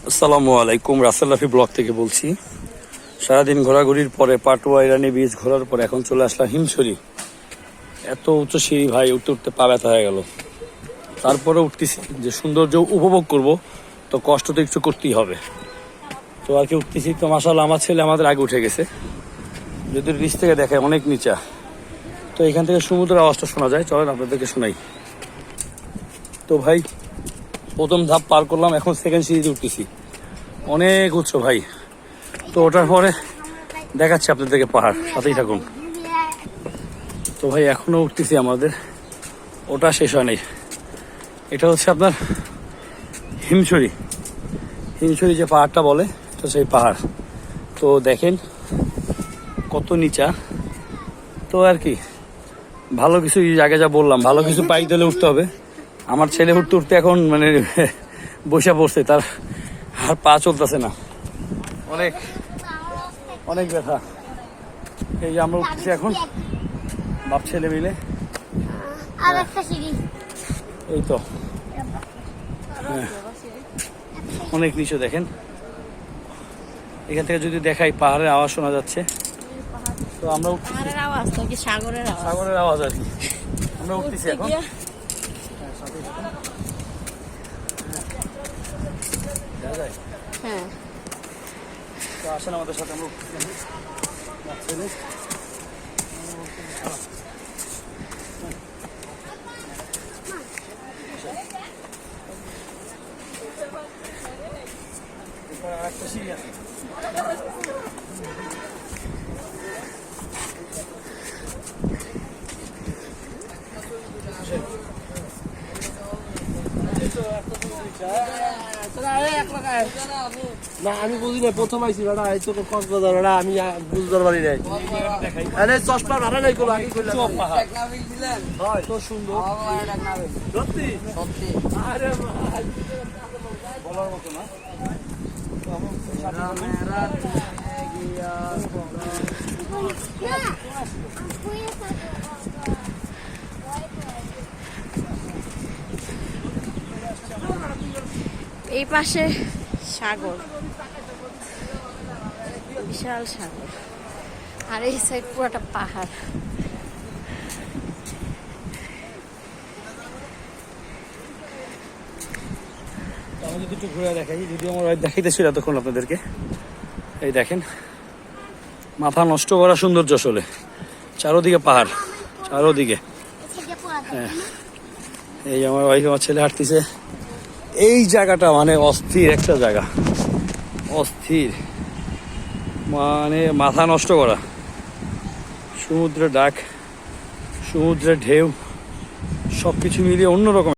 আসসালামু আলাইকুম, রাসেল রাফি ব্লগ থেকে বলছি। সারাদিন ঘোরাঘুরির পরে পাটুয়া ইরানি বীজ ঘোরার পরে এখন চলে আসলাম হিমছড়ি। এত উঁচু সিঁড়ি ভাই, উঠতে উঠতে পা ব্যথা হয়ে গেল। তারপরে উঠতেছি যে সৌন্দর্য উপভোগ করব, তো কষ্ট তো একটু করতেই হবে। তো আর কি উঠতেছি, তো মাশাআল্লাহ আমার ছেলে আমাদের আগে উঠে গেছে। যদি নিচ থেকে দেখে অনেক নিচা, তো এখান থেকে সমুদ্রের আওয়াজটা শোনা যায়। চলেন আপনাদেরকে শোনাই। তো ভাই প্রথম ধাপ পার করলাম, এখন সেকেন্ড সিরিজে উঠতেছি। অনেক উচ্চ ভাই। তো ওঠার পরে দেখাচ্ছি আপনাদেরকে পাহাড়, সাথেই থাকুন। তো ভাই এখনো উঠতেছি, আমাদের ওটা শেষ হয় নাই। এটা হচ্ছে আপনার হিমছড়ি। হিমছড়ি যে পাহাড়টা বলে, তো সেই পাহাড়। তো দেখেন কত নিচা। তো আর কি ভালো কিছু, আগে যা বললাম, ভালো কিছু পাই দিলে উঠতে হবে। আমার ছেলে উঠতে উঠতে এখন মানে বসে পড়ছে, তার আর পা চলতেছে না, অনেক অনেক ব্যথা। এই যে আমরা উঠতেছি এখন বাপ ছেলে মিলে। এই তো অনেক নিচু দেখেন। এখান থেকে যদি দেখাই পাহাড়ের আওয়াজ শোনা যাচ্ছে। তো আমরা সাগরের আওয়াজ আর কি। আমরা উঠতেছি এখন। হ্যাঁ, তো আসেন আমাদের সাথে, আমরা উঠতেছি। আরেকটা সিঁড়ি আছে। না আমি বুঝি না, প্রথম আইছি বেড়া এই তো কক্সবাজার বেড়া, আমি বুঝতে পারি নাই। আরে চশমা ভাড়া নাই কোনো, আগে কইলাম হয় তো সুন্দর সত্যি সত্যি। আরে ভাই বলার মতো না। এই পাশে সাগর, বিশাল সাগর, আর এই সাইড পুরোটা পাহাড়। আমি যদি একটু ঘুরে দেখাই, যদি আমার দেখাইতেছিল এতক্ষণ আপনাদেরকে। এই দেখেন, মাথা নষ্ট করা সৌন্দর্য আসলে। চারোদিকে পাহাড়, চারোদিকে। হ্যাঁ, এই আমার ওয়াইফ আমার ছেলে হাঁটতেছে। এই জায়গাটা মানে অস্থির একটা জায়গা, অস্থির মানে মাথা নষ্ট করা। সমুদ্রের ডাক, সমুদ্রের ঢেউ, সব কিছু মিলিয়ে অন্যরকম।